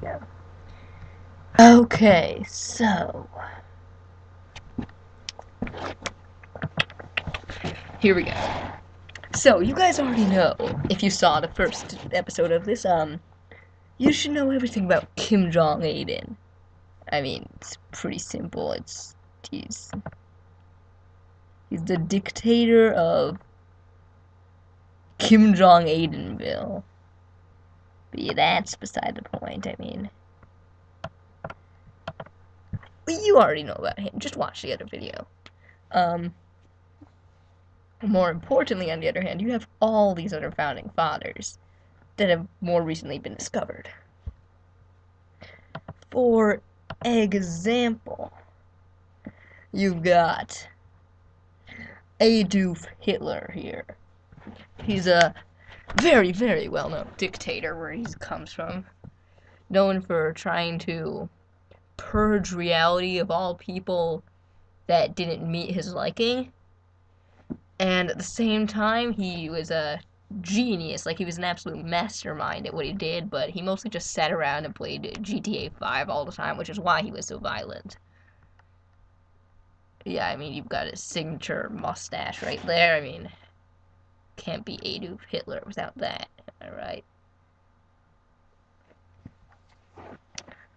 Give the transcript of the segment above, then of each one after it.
go. Okay, so here we go. So you guys already know, if you saw the first episode of this, you should know everything about Kim Jong-un. I mean, it's pretty simple. He's he's the dictator of Kim Jong-Aidenville. But yeah, that's beside the point. I mean, you already know about him. Just watch the other video. Um, More importantly, on the other hand, you have all these other founding fathers that have more recently been discovered. For example, you've got Adolf Hitler here. He's a very, very well-known dictator where he comes from, known for trying to purge reality of all people that didn't meet his liking. And at the same time, he was a genius. Like, he was an absolute mastermind at what he did, but he mostly just sat around and played GTA 5 all the time, which is why he was so violent. Yeah, I mean, you've got his signature mustache right there. I mean, can't be Adolf Hitler without that, alright?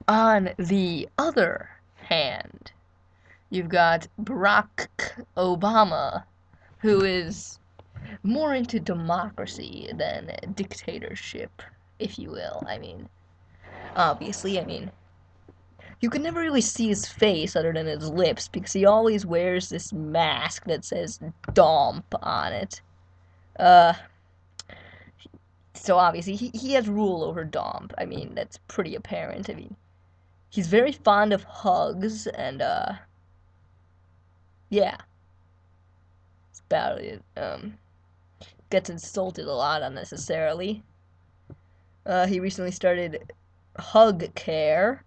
On the other hand, you've got Barack Obama, who is more into democracy than dictatorship, if you will. I mean, obviously, I mean, you can never really see his face other than his lips because he always wears this mask that says "Domp" on it. Uh, so obviously he has rule over Domp. I mean, that's pretty apparent. I mean, he's very fond of hugs and yeah, that's about it. Gets insulted a lot unnecessarily. He recently started Hug Care,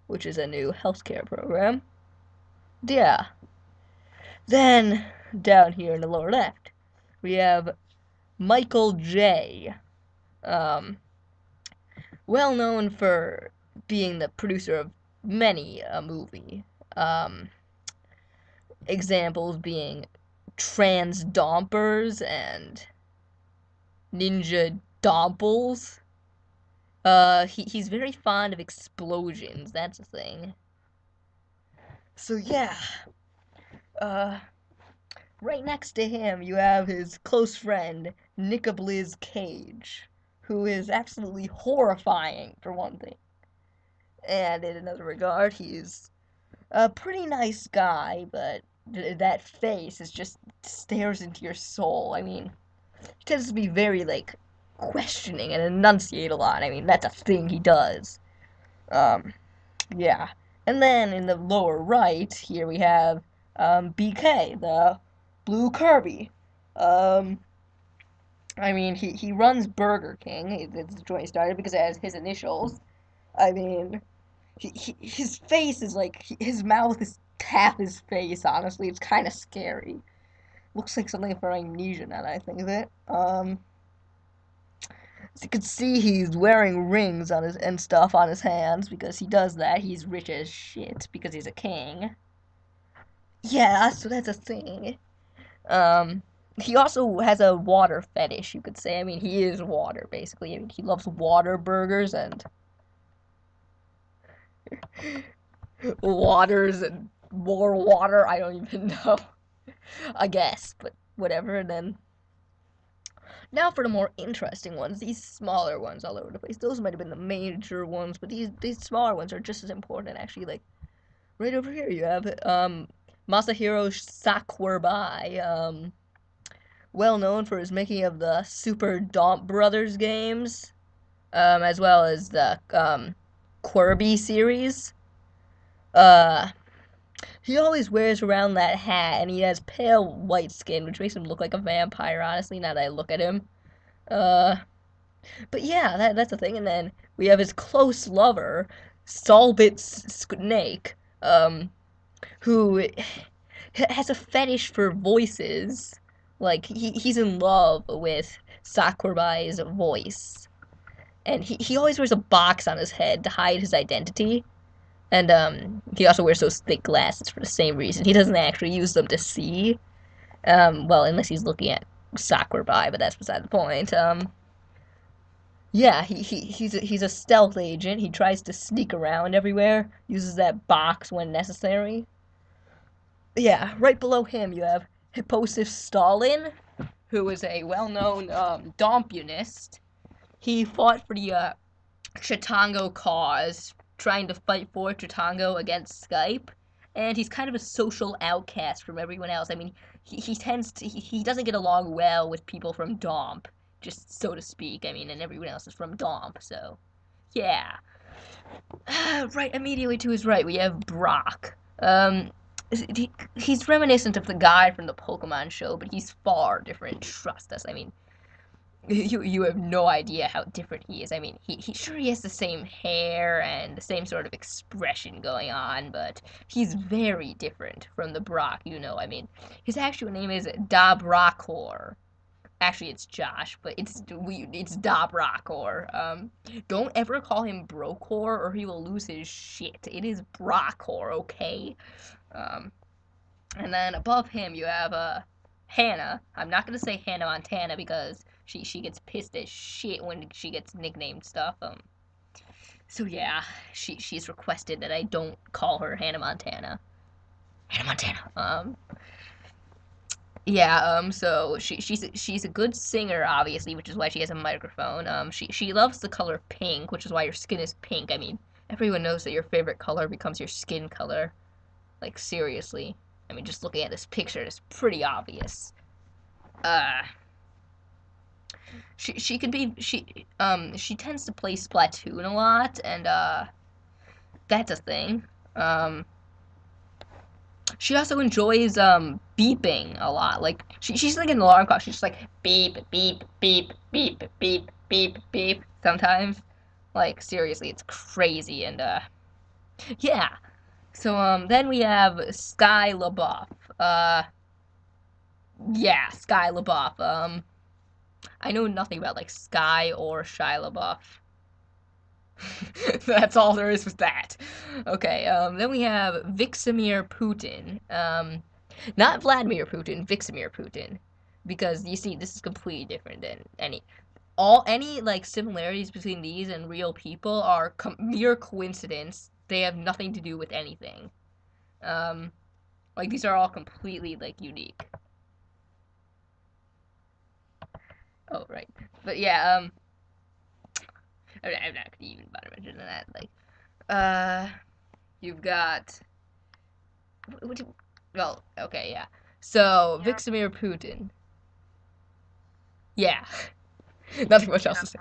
which is a new healthcare program. Yeah. Then, down here in the lower left, we have Michael J. Um, well known for being the producer of many a movie. Um, Examples being Trans Dompers and Ninja Domples. He's very fond of explosions, that's a thing. So yeah, uh, right next to him you have his close friend, Nicolas Cage, who is absolutely horrifying, for one thing. And in another regard, he's a pretty nice guy, but that face is just stares into your soul. I mean, he tends to be very, like, questioning and enunciate a lot. I mean, that's a thing he does. Um, yeah. And then in the lower right, here we have BK, the Blue Kirby. Um, I mean, he runs Burger King. It's the joint he started because it has his initials. I mean, his face is like, his mouth is half his face, honestly. It's kind of scary. Looks like something for Amnesia now that I think of it. As you can see, he's wearing rings on his and stuff on his hands because he does that. He's rich as shit because he's a king. Yeah, so that's a thing. Um, he also has a water fetish, you could say. I mean, he is water, basically. I mean, he loves water burgers and waters and more water. I don't even know. I guess, but whatever. And then now for the more interesting ones, these smaller ones all over the place. Those might have been the major ones, but these smaller ones are just as important. Actually, like right over here, you have Masahiro Sakurai, well known for his making of the Super Domp Brothers games, as well as the Kirby series. Uh, he always wears around that hat, and he has pale white skin, which makes him look like a vampire. Honestly, now that I look at him. Uh, but yeah, that's a thing. And then we have his close lover, Solbit Snake, who has a fetish for voices. Like he's in love with Sakurai's voice, and he always wears a box on his head to hide his identity. And he also wears those thick glasses for the same reason. He doesn't actually use them to see. Well, unless he's looking at Sakurai, but that's beside the point. Yeah, he's a stealth agent. He tries to sneak around everywhere, uses that box when necessary. Yeah, right below him you have Hippolytus Stalin, who is a well-known Dompunist. He fought for the Chitango cause, trying to fight for Chitango against Skype, and he's kind of a social outcast from everyone else. I mean, he tends to he doesn't get along well with people from Domp, just so to speak. I mean, and everyone else is from Domp, so yeah. Right immediately to his right, we have Brock. He's reminiscent of the guy from the Pokemon show, but he's far different. Trust us. I mean, you have no idea how different he is. I mean, he has the same hair and the same sort of expression going on, but he's very different from the Brock you know. I mean, his actual name is Dabrakor. Actually, it's Josh, but it's Dabrakor. Don't ever call him Brokor or he will lose his shit. It is Brockor, okay? Um, and then above him you have Hannah. I'm not gonna say Hannah Montana because she gets pissed as shit when she gets nicknamed stuff. So yeah, she's requested that I don't call her Hannah Montana. Hannah Montana. Yeah, so she's a good singer, obviously, which is why she has a microphone. She loves the color pink, which is why your skin is pink. I mean, everyone knows that your favorite color becomes your skin color. Like, seriously. I mean, just looking at this picture, it's pretty obvious. She could be she tends to play Splatoon a lot, and that's a thing. She also enjoys beeping a lot. Like she's like an alarm clock. She's just like beep beep beep beep beep beep beep sometimes. Like seriously, it's crazy and yeah. So then we have Sky LaBeouf. Yeah, Sky LaBeouf. I know nothing about like Sky or Shia LaBeouf. That's all there is with that. Okay, then we have Viksimir Putin. Not Vladimir Putin, Viksimir Putin. Because you see, this is completely different than any like similarities between these and real people are mere coincidence. They have nothing to do with anything. Like these are all completely like unique. Oh right, but yeah, I'm not gonna even bother mentioning that. Like, you've got what? Well, okay, yeah. So Viksimir Putin. Yeah, nothing much else to say.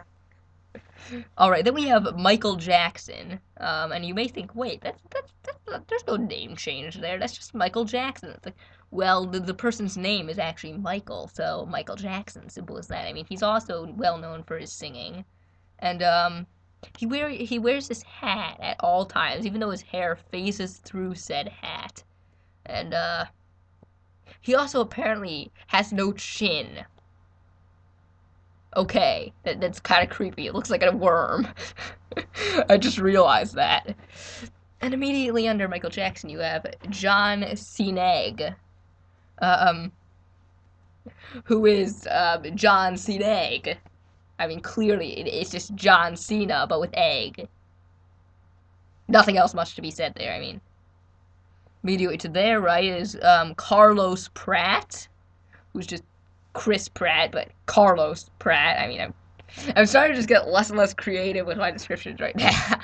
All right, then we have Michael Jackson. And you may think, wait, there's no name change there. That's just Michael Jackson. It's like, well, the person's name is actually Michael, so Michael Jackson. Simple as that. I mean, he's also well known for his singing, and he wears this hat at all times, even though his hair phases through said hat, and he also apparently has no chin. Okay, that's kind of creepy. It looks like a worm. I just realized that. And immediately under Michael Jackson, you have John Sineg, um, who is John Sineg. I mean, clearly it's just John Cena, but with egg. Nothing else much to be said there. I mean, immediately to their right is Carlos Pratt, who's just Chris Pratt, but Carlos Pratt. I mean, I'm starting to just get less and less creative with my descriptions right now.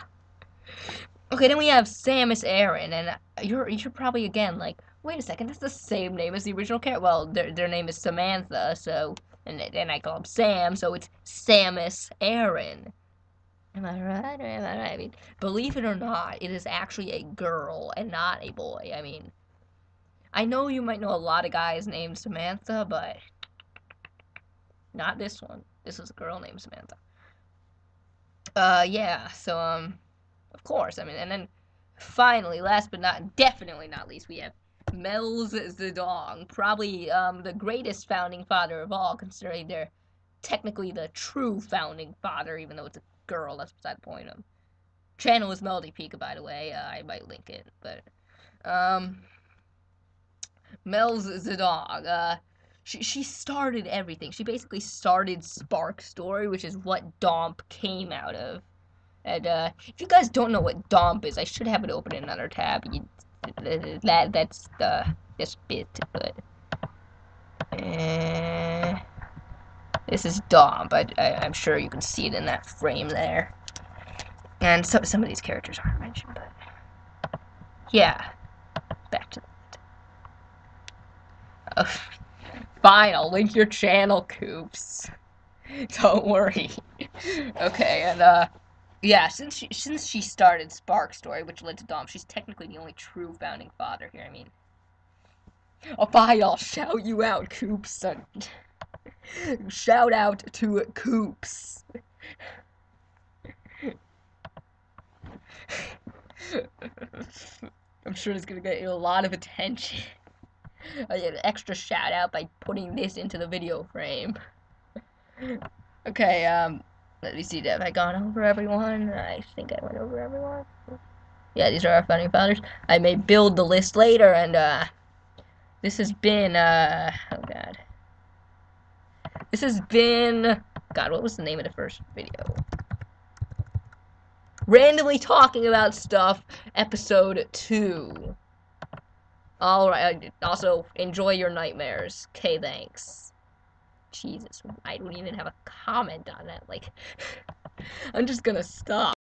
Okay, then we have Samus Aran, and you're probably again like, wait a second, that's the same name as the original character. Well, their name is Samantha, so and I call him Sam, so it's Samus Aran. Am I right? Or am I right? I mean, believe it or not, it is actually a girl and not a boy. I mean, I know you might know a lot of guys named Samantha, but not this one. This is a girl named Samantha. Yeah, so, of course, I mean, and then finally, last but definitely not least, we have Mel's Zedong, probably, the greatest founding father of all, considering they're technically the true founding father, even though it's a girl. That's beside the point. Channel is melody-pika, by the way. I might link it, but Mel's the dog. She started everything. She basically started Spark Story, which is what Domp came out of. And if you guys don't know what Domp is, I should have it open in another tab. That's this bit, but this is Domp. I'm sure you can see it in that frame there. And some of these characters aren't mentioned, but yeah, back to that. Fine, I'll link your channel, Koops. Don't worry. Okay, and yeah, since she started Spark Story, which led to Dom, she's technically the only true founding father here. I mean, oh, fine, I'll shout you out, Koops. Shout out to Koops. I'm sure it's gonna get you a lot of attention. I get an extra shout out by putting this into the video frame. Okay, let me see, have I gone over everyone? I think I went over everyone. Yeah, these are our founding fathers. I may build the list later, and, this has been, oh god. This has been, god, what was the name of the first video? Randomly Talking About Stuff, episode 2. Alright, also, enjoy your nightmares. Okay, thanks. Jesus, I don't even have a comment on that, like, I'm just gonna stop.